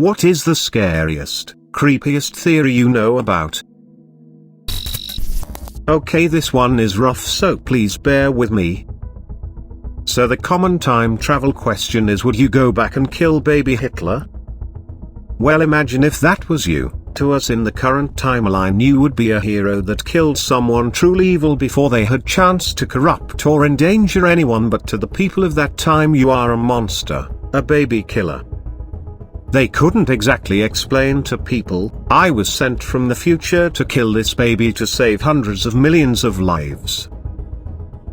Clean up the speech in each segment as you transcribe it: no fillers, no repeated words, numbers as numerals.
What is the scariest, creepiest theory you know about? Okay, this one is rough, so please bear with me. So the common time travel question is, would you go back and kill baby Hitler? Well, imagine if that was you. To us in the current timeline, you would be a hero that killed someone truly evil before they had chance to corrupt or endanger anyone, but to the people of that time you are a monster, a baby killer. They couldn't exactly explain to people, I was sent from the future to kill this baby to save hundreds of millions of lives.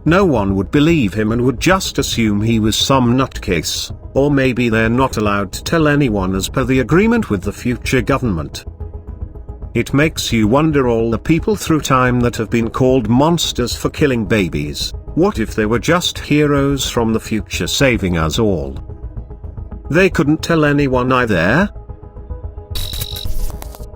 No one would believe him and would just assume he was some nutcase, or maybe they're not allowed to tell anyone as per the agreement with the future government. It makes you wonder, all the people through time that have been called monsters for killing babies, what if they were just heroes from the future saving us all? They couldn't tell anyone either.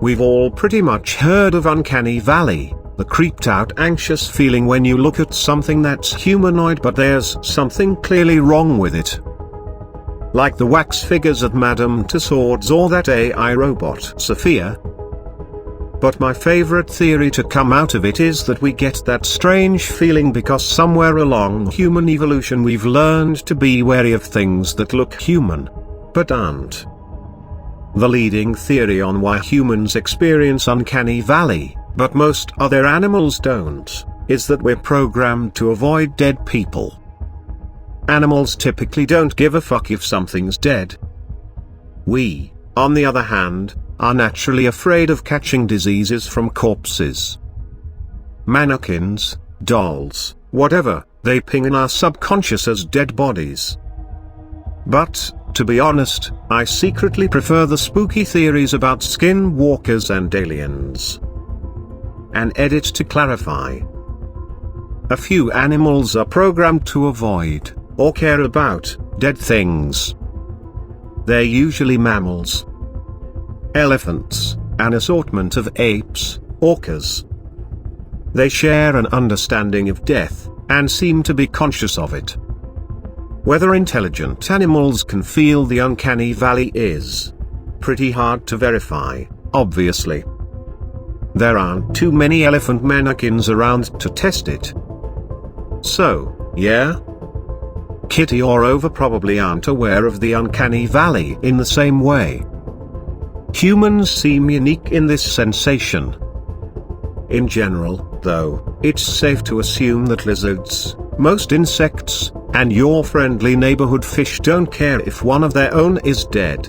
We've all pretty much heard of Uncanny Valley, the creeped out anxious feeling when you look at something that's humanoid but there's something clearly wrong with it. Like the wax figures at Madame Tussauds or that AI robot Sophia. But my favorite theory to come out of it is that we get that strange feeling because somewhere along human evolution we've learned to be wary of things that look human, but aren't. The leading theory on why humans experience Uncanny Valley, but most other animals don't, is that we're programmed to avoid dead people. Animals typically don't give a fuck if something's dead. We, on the other hand, are naturally afraid of catching diseases from corpses. Mannequins, dolls, whatever, they ping in our subconscious as dead bodies. But, to be honest, I secretly prefer the spooky theories about skinwalkers and aliens. An edit to clarify. A few animals are programmed to avoid, or care about, dead things. They're usually mammals. Elephants, an assortment of apes, orcas. They share an understanding of death, and seem to be conscious of it. Whether intelligent animals can feel the Uncanny Valley is pretty hard to verify, obviously. There aren't too many elephant mannequins around to test it. So, yeah? Kitty or Rover probably aren't aware of the Uncanny Valley in the same way. Humans seem unique in this sensation. In general, though, it's safe to assume that lizards, most insects, and your friendly neighborhood fish don't care if one of their own is dead.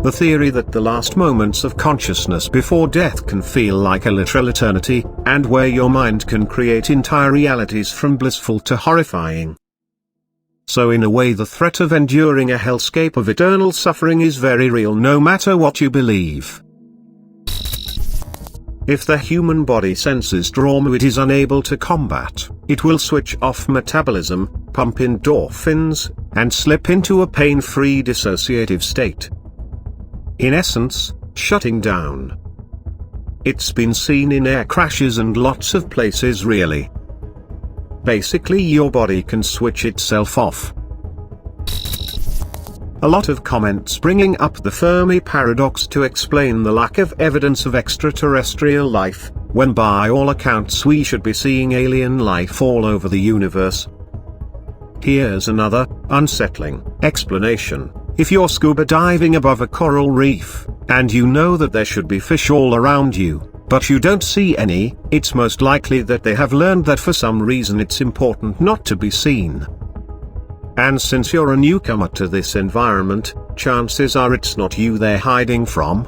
The theory that the last moments of consciousness before death can feel like a literal eternity, and where your mind can create entire realities from blissful to horrifying. So in a way, the threat of enduring a hellscape of eternal suffering is very real, no matter what you believe. If the human body senses trauma it is unable to combat, it will switch off metabolism, pump endorphins, and slip into a pain-free dissociative state. In essence, shutting down. It's been seen in air crashes and lots of places, really. Basically, your body can switch itself off. A lot of comments bringing up the Fermi paradox to explain the lack of evidence of extraterrestrial life, when by all accounts we should be seeing alien life all over the universe. Here's another, unsettling, explanation. If you're scuba diving above a coral reef, and you know that there should be fish all around you, but you don't see any, it's most likely that they have learned that for some reason it's important not to be seen. And since you're a newcomer to this environment, chances are it's not you they're hiding from.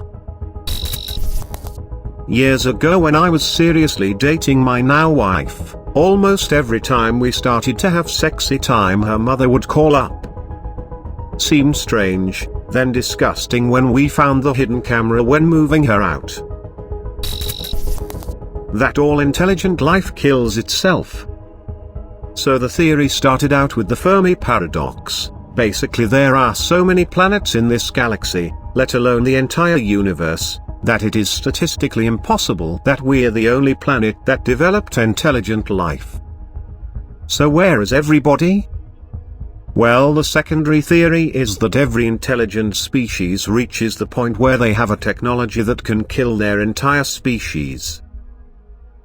Years ago, when I was seriously dating my now wife, almost every time we started to have sexy time her mother would call up. Seemed strange, then disgusting when we found the hidden camera when moving her out. That all intelligent life kills itself. So the theory started out with the Fermi paradox. Basically, there are so many planets in this galaxy, let alone the entire universe, that it is statistically impossible that we're the only planet that developed intelligent life. So where is everybody? Well, the secondary theory is that every intelligent species reaches the point where they have a technology that can kill their entire species.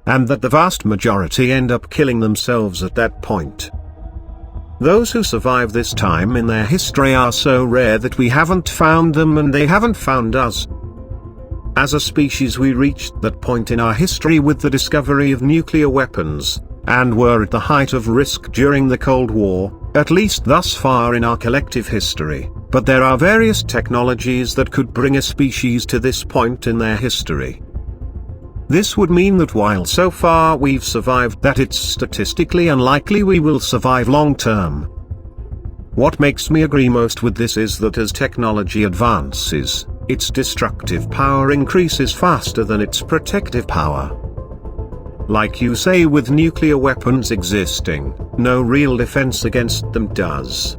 And that the vast majority end up killing themselves at that point. Those who survive this time in their history are so rare that we haven't found them and they haven't found us. As a species, we reached that point in our history with the discovery of nuclear weapons, and were at the height of risk during the Cold War, at least thus far in our collective history, but there are various technologies that could bring a species to this point in their history. This would mean that while so far we've survived, that it's statistically unlikely we will survive long term. What makes me agree most with this is that as technology advances, its destructive power increases faster than its protective power. Like you say, with nuclear weapons existing, no real defense against them does.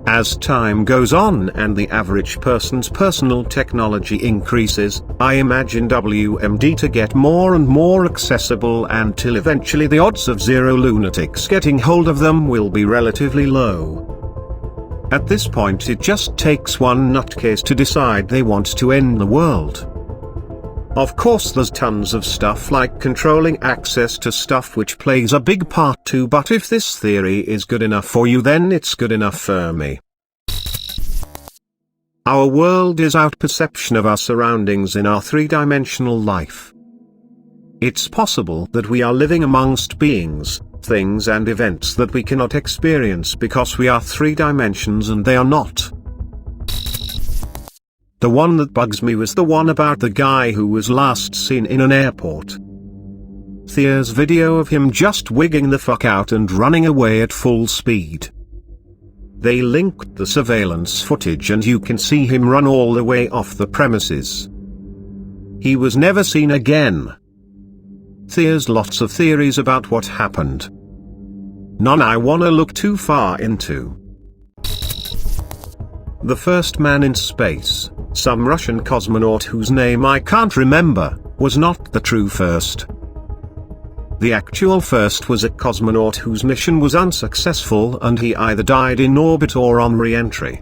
As time goes on and the average person's personal technology increases, I imagine WMD to get more and more accessible until eventually the odds of zero lunatics getting hold of them will be relatively low. At this point, it just takes one nutcase to decide they want to end the world. Of course, there's tons of stuff like controlling access to stuff which plays a big part too, but if this theory is good enough for you, then it's good enough for me. Our world is our perception of our surroundings in our three-dimensional life. It's possible that we are living amongst beings, things and events that we cannot experience because we are three dimensions and they are not. The one that bugs me was the one about the guy who was last seen in an airport. There's video of him just wigging the fuck out and running away at full speed. They linked the surveillance footage and you can see him run all the way off the premises. He was never seen again. There's lots of theories about what happened. None I wanna look too far into. The first man in space, some Russian cosmonaut whose name I can't remember, was not the true first. The actual first was a cosmonaut whose mission was unsuccessful and he either died in orbit or on re-entry.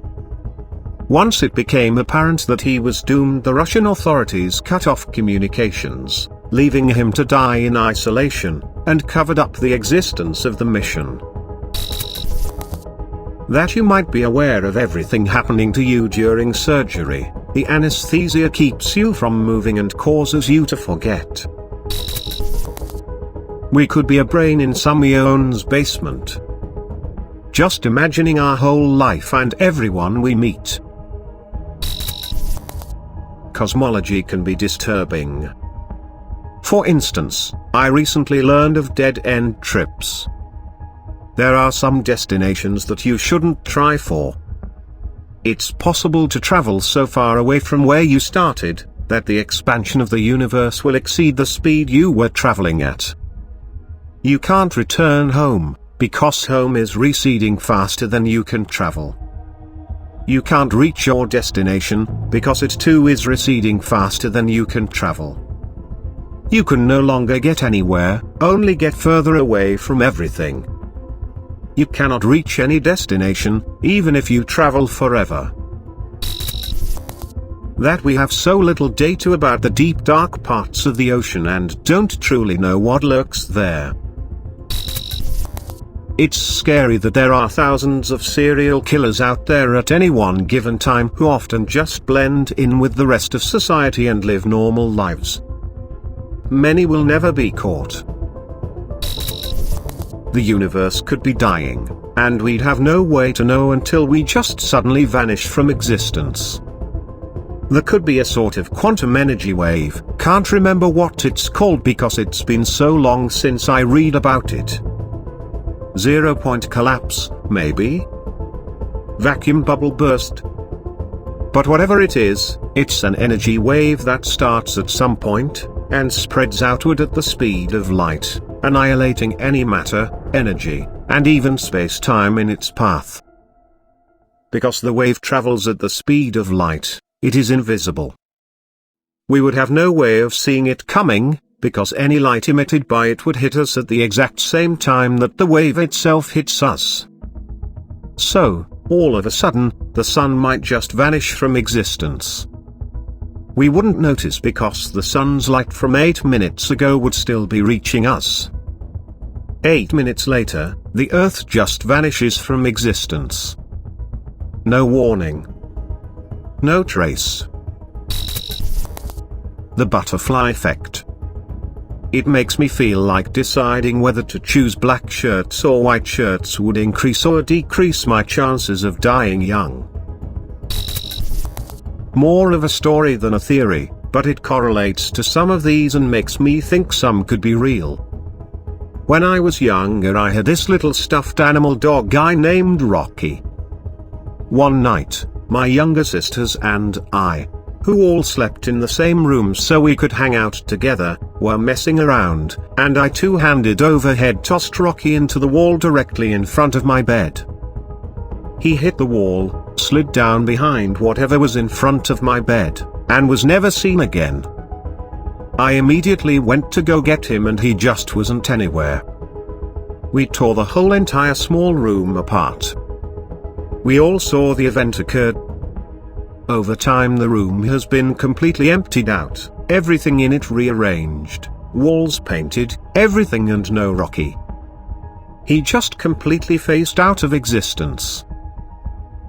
Once it became apparent that he was doomed, the Russian authorities cut off communications, leaving him to die in isolation, and covered up the existence of the mission. That you might be aware of everything happening to you during surgery. The anesthesia keeps you from moving and causes you to forget. We could be a brain in some eon's basement. Just imagining our whole life and everyone we meet. Cosmology can be disturbing. For instance, I recently learned of dead-end trips. There are some destinations that you shouldn't try for. It's possible to travel so far away from where you started, that the expansion of the universe will exceed the speed you were traveling at. You can't return home, because home is receding faster than you can travel. You can't reach your destination, because it too is receding faster than you can travel. You can no longer get anywhere, only get further away from everything. You cannot reach any destination, even if you travel forever. That we have so little data about the deep dark parts of the ocean and don't truly know what lurks there. It's scary that there are thousands of serial killers out there at any one given time who often just blend in with the rest of society and live normal lives. Many will never be caught. The universe could be dying, and we'd have no way to know until we just suddenly vanish from existence. There could be a sort of quantum energy wave, can't remember what it's called because it's been so long since I read about it. 0-point collapse, maybe? Vacuum bubble burst? But whatever it is, it's an energy wave that starts at some point, and spreads outward at the speed of light, annihilating any matter, energy, and even space-time in its path. Because the wave travels at the speed of light, it is invisible. We would have no way of seeing it coming, because any light emitted by it would hit us at the exact same time that the wave itself hits us. So, all of a sudden, the sun might just vanish from existence. We wouldn't notice because the sun's light from 8 minutes ago would still be reaching us. 8 minutes later, the Earth just vanishes from existence. No warning. No trace. The butterfly effect. It makes me feel like deciding whether to choose black shirts or white shirts would increase or decrease my chances of dying young. More of a story than a theory, but it correlates to some of these and makes me think some could be real. When I was younger, I had this little stuffed animal dog guy named Rocky. One night, my younger sisters and I, who all slept in the same room so we could hang out together, were messing around, and I two-handed overhead tossed Rocky into the wall directly in front of my bed. He hit the wall, slid down behind whatever was in front of my bed, and was never seen again. I immediately went to go get him and he just wasn't anywhere. We tore the whole entire small room apart. We all saw the event occurred. Over time the room has been completely emptied out, everything in it rearranged, walls painted, everything, and no Rocky. He just completely phased out of existence.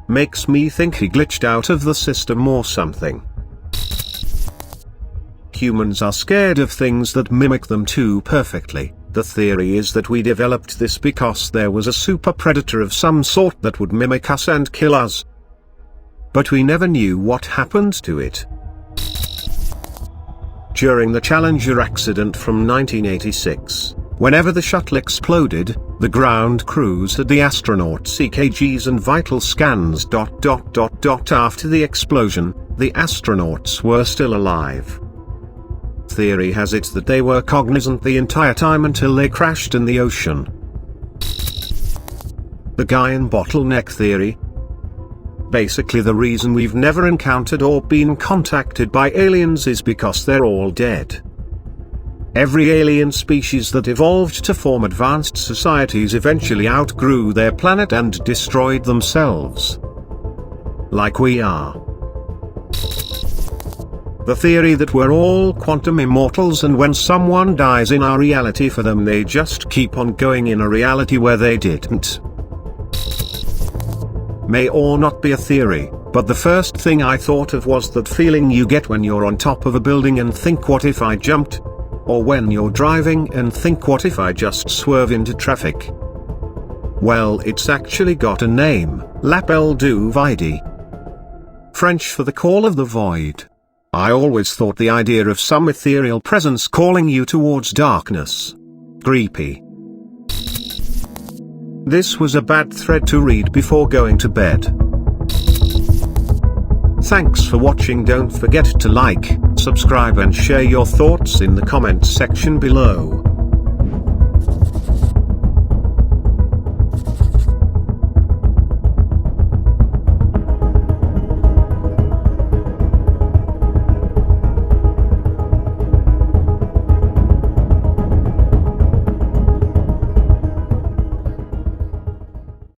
Makes me think he glitched out of the system or something. Humans are scared of things that mimic them too perfectly. The theory is that we developed this because there was a super predator of some sort that would mimic us and kill us. But we never knew what happened to it. During the Challenger accident from 1986, whenever the shuttle exploded, the ground crews had the astronauts' EKGs and vital scans. After the explosion, the astronauts were still alive. Theory has it that they were cognizant the entire time until they crashed in the ocean. The guy in bottleneck theory. Basically the reason we've never encountered or been contacted by aliens is because they're all dead. Every alien species that evolved to form advanced societies eventually outgrew their planet and destroyed themselves. Like we are. The theory that we're all quantum immortals and when someone dies in our reality for them they just keep on going in a reality where they didn't. May or not be a theory, but the first thing I thought of was that feeling you get when you're on top of a building and think, what if I jumped? Or when you're driving and think, what if I just swerve into traffic? Well, it's actually got a name, l'appel du vide. French for the call of the void. I always thought the idea of some ethereal presence calling you towards darkness. Creepy. This was a bad thread to read before going to bed. Thanks for watching. Don't forget to like, subscribe and share your thoughts in the comments section below.